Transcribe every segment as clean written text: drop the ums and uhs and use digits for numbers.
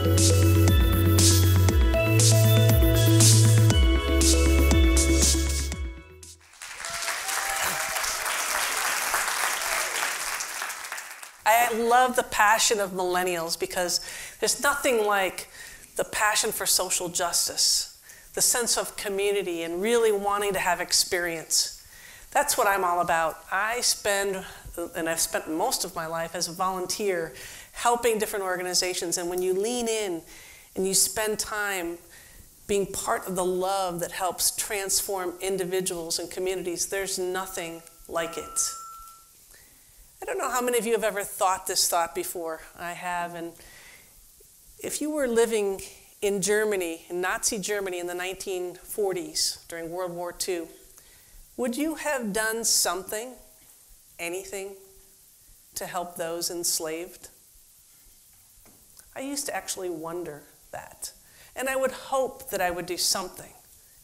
I love the passion of millennials because there's nothing like the passion for social justice, the sense of community and really wanting to have experience. That's what I'm all about. I've spent most of my life as a volunteer helping different organizations, and when you lean in and you spend time being part of the love that helps transform individuals and communities, there's nothing like it. I don't know how many of you have ever thought this thought before. I have, and if you were living in Germany, in Nazi Germany in the 1940s during World War II, would you have done something, anything, to help those enslaved? I used to actually wonder that. And I would hope that I would do something,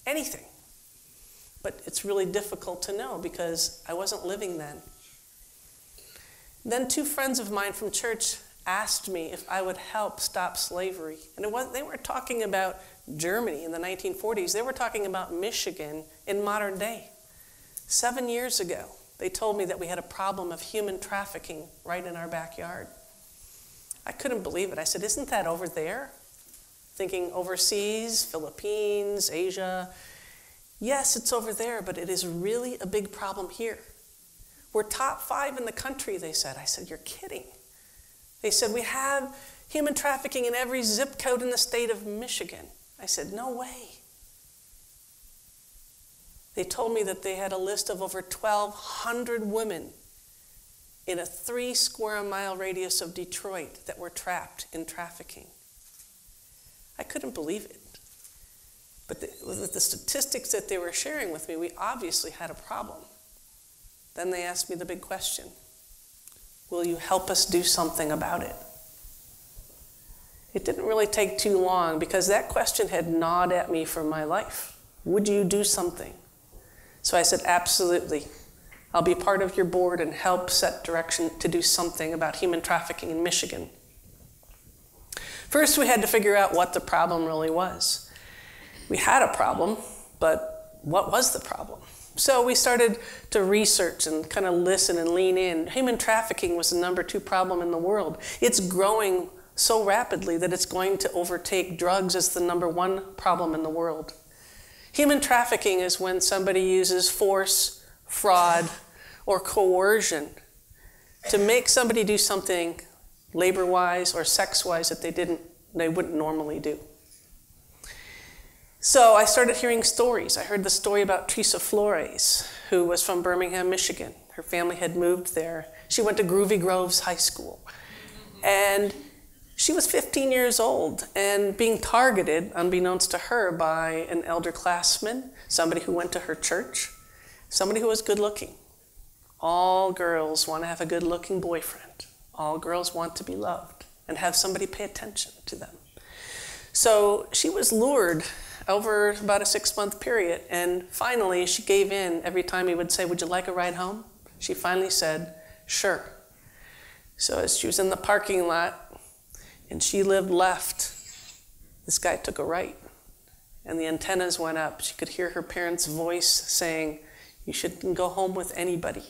anything. But it's really difficult to know because I wasn't living then. Then two friends of mine from church asked me if I would help stop slavery. And they weren't talking about Germany in the 1940s. They were talking about Michigan in modern day. 7 years ago, they told me that we had a problem of human trafficking right in our backyard. I couldn't believe it. I said, isn't that over there? Thinking overseas, Philippines, Asia. Yes, it's over there, but it is really a big problem here. We're top 5 in the country, they said. I said, you're kidding. They said, we have human trafficking in every zip code in the state of Michigan. I said, no way. They told me that they had a list of over 1,200 women in a 3 square mile radius of Detroit that were trapped in trafficking. I couldn't believe it. But with the statistics that they were sharing with me, we obviously had a problem. Then they asked me the big question, will you help us do something about it? It didn't really take too long because that question had gnawed at me for my life. Would you do something? So I said, absolutely. I'll be part of your board and help set direction to do something about human trafficking in Michigan. First, we had to figure out what the problem really was. We had a problem, but what was the problem? So we started to research and kind of listen and lean in. Human trafficking was the #2 problem in the world. It's growing so rapidly that it's going to overtake drugs as the #1 problem in the world. Human trafficking is when somebody uses force, fraud, or coercion to make somebody do something labor-wise or sex-wise that they wouldn't normally do. So I started hearing stories. I heard the story about Teresa Flores, who was from Birmingham, Michigan. Her family had moved there. She went to Groovy Groves High School. And she was 15 years old and being targeted, unbeknownst to her, by an elder classman, somebody who went to her church, somebody who was good looking. All girls want to have a good looking boyfriend. All girls want to be loved and have somebody pay attention to them. So she was lured over about a 6-month period, and finally she gave in. Every time he would say, would you like a ride home? She finally said, sure. So as she was in the parking lot and she lived left, this guy took a right and the antennas went up. She could hear her parents' voice saying, you shouldn't go home with anybody.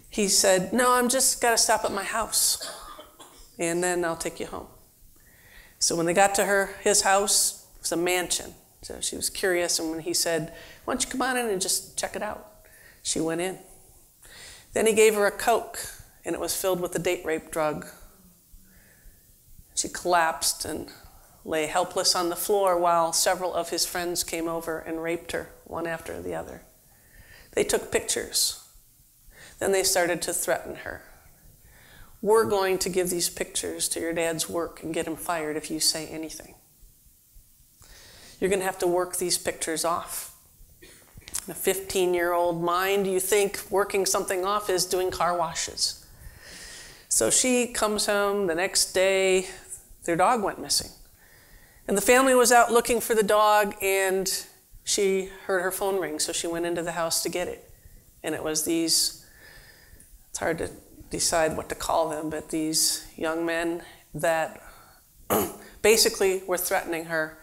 He said, no, I'm just got to stop at my house and then I'll take you home. So when they got to his house, it was a mansion. So she was curious, and when he said, why don't you come on in and just check it out? She went in. Then he gave her a Coke, and it was filled with the date rape drug. She collapsed and lay helpless on the floor while several of his friends came over and raped her, one after the other. They took pictures. Then they started to threaten her. We're going to give these pictures to your dad's work and get him fired if you say anything. You're going to have to work these pictures off. In a 15-year-old mind, you think working something off is doing car washes. So she comes home the next day, their dog went missing. And the family was out looking for the dog, and she heard her phone ring, so she went into the house to get it. And it was these, it's hard to decide what to call them, but these young men that basically were threatening her,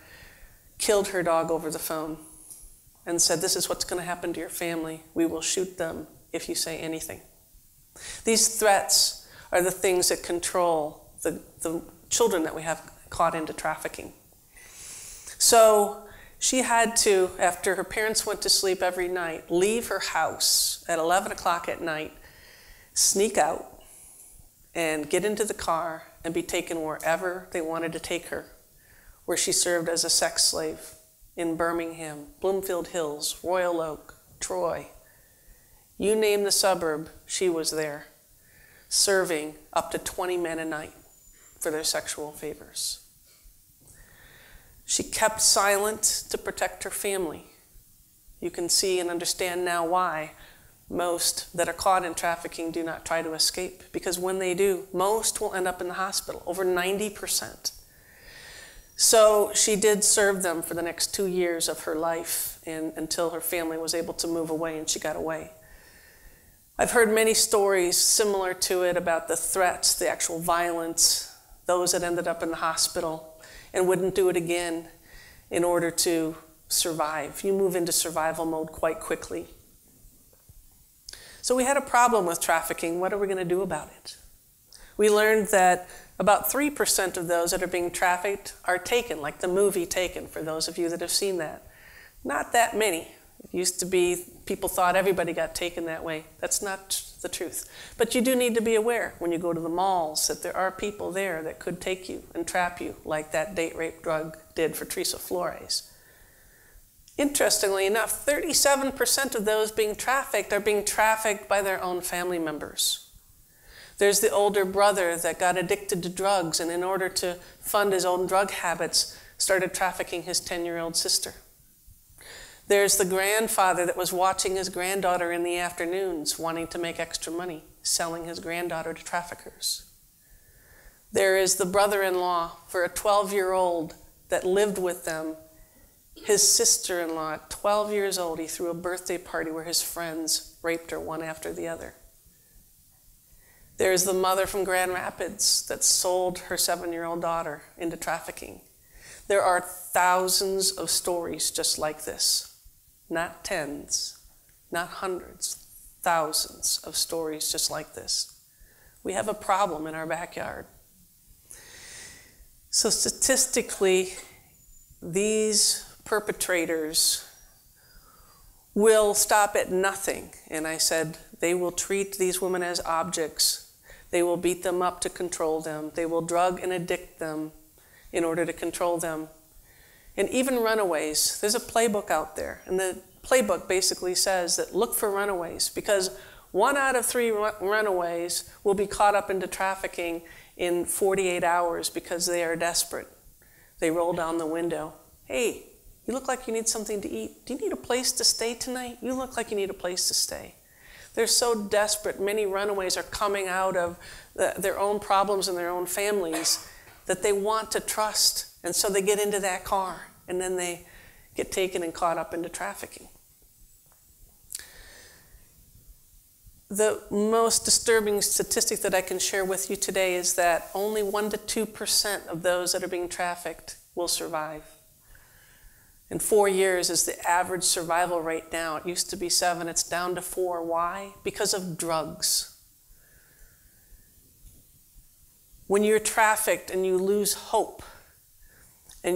killed her dog over the phone, and said, "This is what's going to happen to your family. We will shoot them if you say anything." These threats are the things that control the children that we have caught into trafficking. So she had to, after her parents went to sleep every night, leave her house at 11 o'clock at night, sneak out, and get into the car and be taken wherever they wanted to take her, where she served as a sex slave in Birmingham, Bloomfield Hills, Royal Oak, Troy. You name the suburb, she was there, serving up to 20 men a night for their sexual favors. She kept silent to protect her family. You can see and understand now why most that are caught in trafficking do not try to escape, because when they do, most will end up in the hospital, over 90%. So she did serve them for the next 2 years of her life until her family was able to move away and she got away. I've heard many stories similar to it about the threats, the actual violence, those that ended up in the hospital and wouldn't do it again in order to survive. You move into survival mode quite quickly. So we had a problem with trafficking. What are we going to do about it? We learned that about 3% of those that are being trafficked are taken, like the movie Taken, for those of you that have seen that. Not that many. It used to be people thought everybody got taken that way. That's not the truth. But you do need to be aware when you go to the malls that there are people there that could take you and trap you, like that date rape drug did for Teresa Flores. Interestingly enough, 37% of those being trafficked are being trafficked by their own family members. There's the older brother that got addicted to drugs and in order to fund his own drug habits, started trafficking his 10-year-old sister. There's the grandfather that was watching his granddaughter in the afternoons, wanting to make extra money, selling his granddaughter to traffickers. There is the brother-in-law for a 12-year-old that lived with them. His sister-in-law, at 12 years old, he threw a birthday party where his friends raped her one after the other. There's the mother from Grand Rapids that sold her 7-year-old daughter into trafficking. There are thousands of stories just like this. Not tens, not hundreds, thousands of stories just like this. We have a problem in our backyard. So statistically, these perpetrators will stop at nothing. And I said, they will treat these women as objects. They will beat them up to control them. They will drug and addict them in order to control them. And even runaways, there's a playbook out there. And the playbook basically says that look for runaways, because 1 out of 3 runaways will be caught up into trafficking in 48 hours because they are desperate. They roll down the window. Hey, you look like you need something to eat. Do you need a place to stay tonight? You look like you need a place to stay. They're so desperate. Many runaways are coming out of their own problems and their own families that they want to trust. And so they get into that car, and then they get taken and caught up into trafficking. The most disturbing statistic that I can share with you today is that only 1 to 2% of those that are being trafficked will survive. And 4 years is the average survival rate now. It used to be 7, it's down to 4. Why? Because of drugs. When you're trafficked and you lose hope,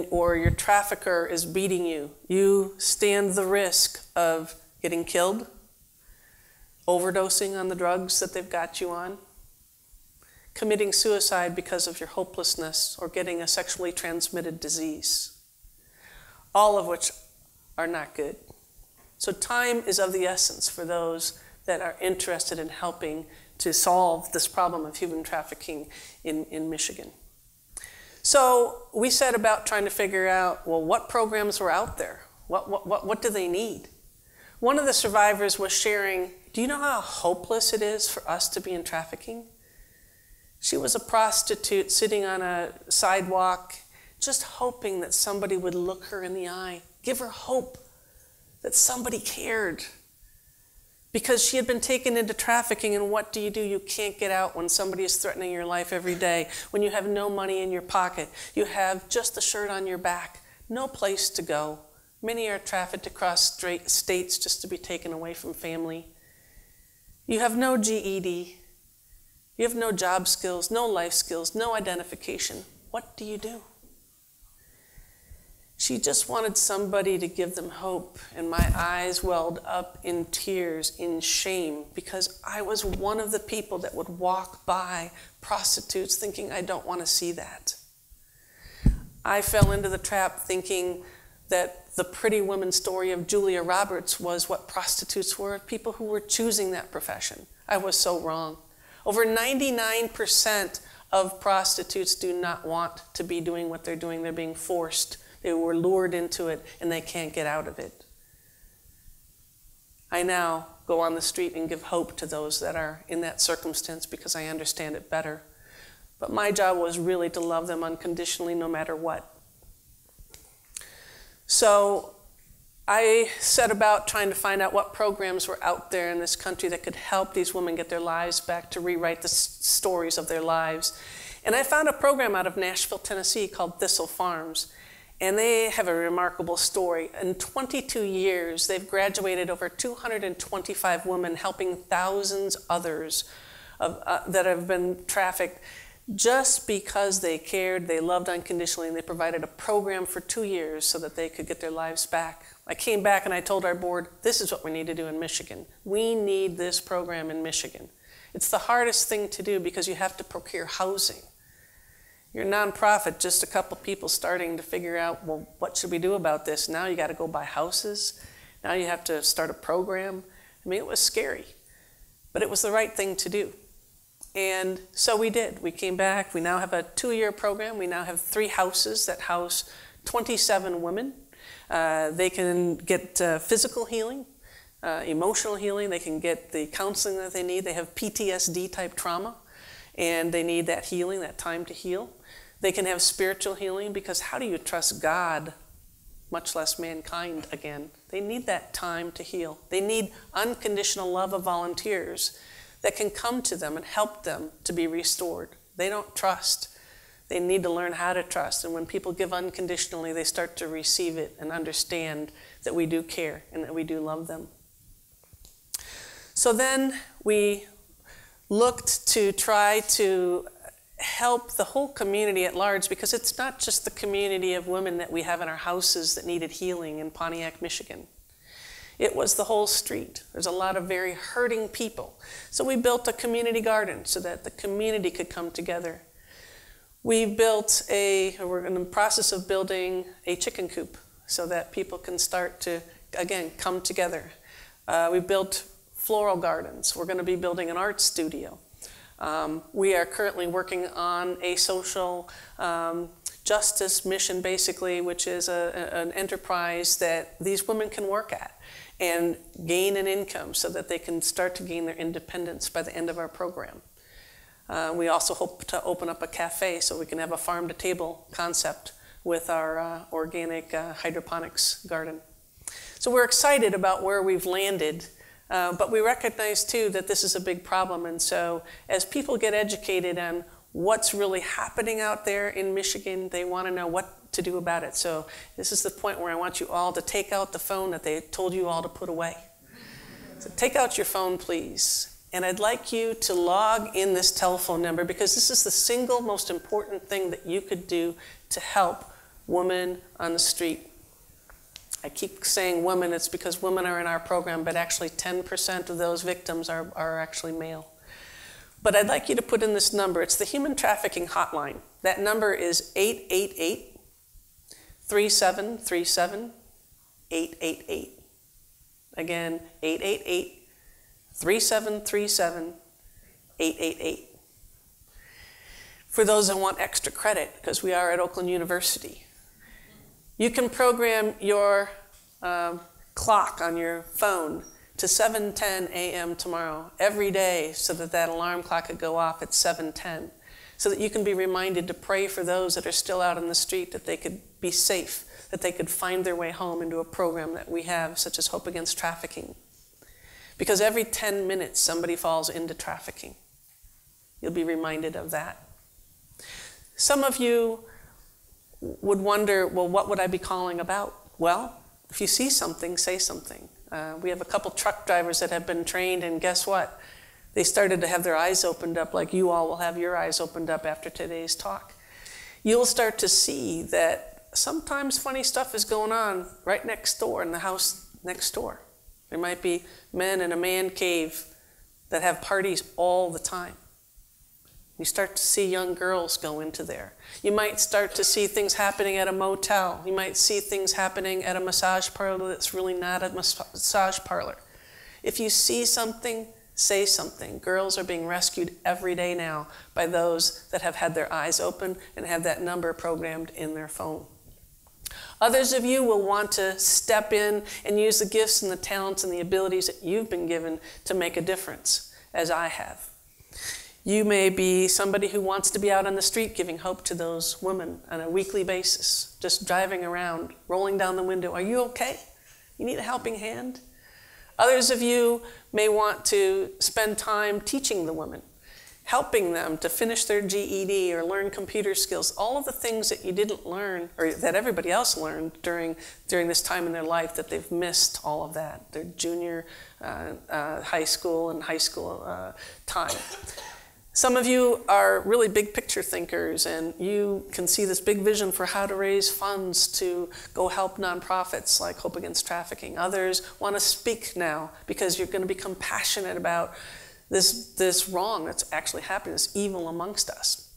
or your trafficker is beating you, you stand the risk of getting killed, overdosing on the drugs that they've got you on, committing suicide because of your hopelessness, or getting a sexually transmitted disease, all of which are not good. So time is of the essence for those that are interested in helping to solve this problem of human trafficking in Michigan. So we set about trying to figure out, well, what programs were out there? What do they need? One of the survivors was sharing, do you know how hopeless it is for us to be in trafficking? She was a prostitute sitting on a sidewalk, just hoping that somebody would look her in the eye, give her hope that somebody cared. because she had been taken into trafficking, and what do? You can't get out when somebody is threatening your life every day, when you have no money in your pocket, you have just a shirt on your back, no place to go. Many are trafficked across states just to be taken away from family. You have no GED, you have no job skills, no life skills, no identification. What do you do? She just wanted somebody to give them hope, and my eyes welled up in tears, in shame, because I was one of the people that would walk by prostitutes thinking, I don't want to see that. I fell into the trap thinking that the pretty woman story of Julia Roberts was what prostitutes were, people who were choosing that profession. I was so wrong. Over 99% of prostitutes do not want to be doing what they're doing. They're being forced. They were lured into it, and they can't get out of it. I now go on the street and give hope to those that are in that circumstance because I understand it better. But my job was really to love them unconditionally no matter what. So I set about trying to find out what programs were out there in this country that could help these women get their lives back, to rewrite the stories of their lives. And I found a program out of Nashville, Tennessee called Thistle Farms. And they have a remarkable story. In 22 years, they've graduated over 225 women, helping thousands others that have been trafficked just because they cared, they loved unconditionally, and they provided a program for 2 years so that they could get their lives back. I came back and I told our board, this is what we need to do in Michigan. We need this program in Michigan. It's the hardest thing to do because you have to procure housing. You're a nonprofit, just a couple people starting to figure out, well, what should we do about this? Now you got to go buy houses. Now you have to start a program. I mean, it was scary, but it was the right thing to do. And so we did. We came back. We now have a 2-year program. We now have 3 houses that house 27 women. They can get physical healing, emotional healing. They can get the counseling that they need. They have PTSD type trauma, and they need that healing, that time to heal. They can have spiritual healing, because how do you trust God, much less mankind, again? They need that time to heal. They need unconditional love of volunteers that can come to them and help them to be restored. They don't trust. They need to learn how to trust. And when people give unconditionally, they start to receive it and understand that we do care and that we do love them. So then we looked to try to help the whole community at large, because it's not just the community of women that we have in our houses that needed healing in Pontiac, Michigan. It was the whole street. There's a lot of very hurting people. So we built a community garden so that the community could come together. We're in the process of building a chicken coop so that people can start to, again, come together. We built floral gardens. We're going to be building an art studio. We are currently working on a social justice mission, basically, which is an enterprise that these women can work at and gain an income so that they can start to gain their independence by the end of our program. We also hope to open up a cafe so we can have a farm-to-table concept with our organic hydroponics garden. So we're excited about where we've landed, but we recognize too that this is a big problem. And so as people get educated on what's really happening out there in Michigan, they want to know what to do about it. So this is the point where I want you all to take out the phone that they told you all to put away. So take out your phone, please. And I'd like you to log in this telephone number, because this is the single most important thing that you could do to help women on the street. I keep saying women, it's because women are in our program, but actually 10% of those victims are actually male. But I'd like you to put in this number. It's the Human Trafficking Hotline. That number is 888-3737-888. Again, 888-3737-888. For those that want extra credit, because we are at Oakland University, you can program your clock on your phone to 7:10 a.m. tomorrow every day, so that that alarm clock could go off at 7:10, so that you can be reminded to pray for those that are still out on the street, that they could be safe, that they could find their way home into a program that we have, such as Hope Against Trafficking. Because every 10 minutes somebody falls into trafficking. You'll be reminded of that. Some of you would wonder, well, what would I be calling about? Well, if you see something, say something. We have a couple truck drivers that have been trained, and guess what? They started to have their eyes opened up like you all will have your eyes opened up after today's talk. You'll start to see that sometimes funny stuff is going on right next door in the house next door. There might be men in a man cave that have parties all the time. You start to see young girls go into there. You might start to see things happening at a motel. You might see things happening at a massage parlor that's really not a massage parlor. If you see something, say something. Girls are being rescued every day now by those that have had their eyes open and have that number programmed in their phone. Others of you will want to step in and use the gifts and the talents and the abilities that you've been given to make a difference, as I have. You may be somebody who wants to be out on the street giving hope to those women on a weekly basis, just driving around, rolling down the window. Are you okay? You need a helping hand? Others of you may want to spend time teaching the women, helping them to finish their GED or learn computer skills, all of the things that you didn't learn or that everybody else learned during this time in their life that they've missed all of that, their junior high school and high school time. Some of you are really big picture thinkers, and you can see this big vision for how to raise funds to go help nonprofits like Hope Against Trafficking. Others want to speak now because you're going to become passionate about this wrong that's actually happening, this evil amongst us.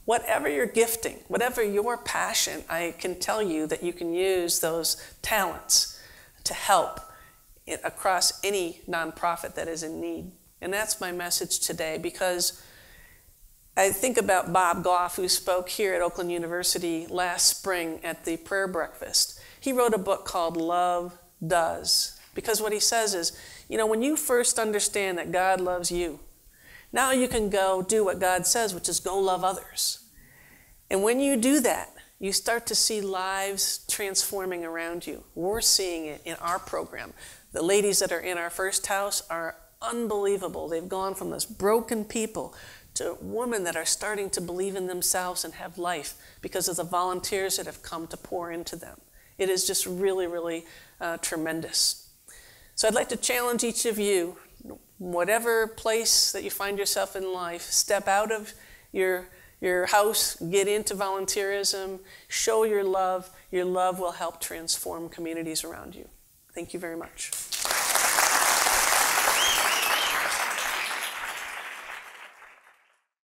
Whatever your gifting, whatever your passion, I can tell you that you can use those talents to help across any nonprofit that is in need. And that's my message today, because I think about Bob Goff, who spoke here at Oakland University last spring at the prayer breakfast. He wrote a book called Love Does, because what he says is, you know, when you first understand that God loves you, now you can go do what God says, which is go love others. And when you do that, you start to see lives transforming around you. We're seeing it in our program. The ladies that are in our first house are unbelievable. They've gone from this broken people to women that are starting to believe in themselves and have life because of the volunteers that have come to pour into them. It is just really, really tremendous. So I'd like to challenge each of you, whatever place that you find yourself in life, step out of your house, get into volunteerism, show your love. Your love will help transform communities around you. Thank you very much.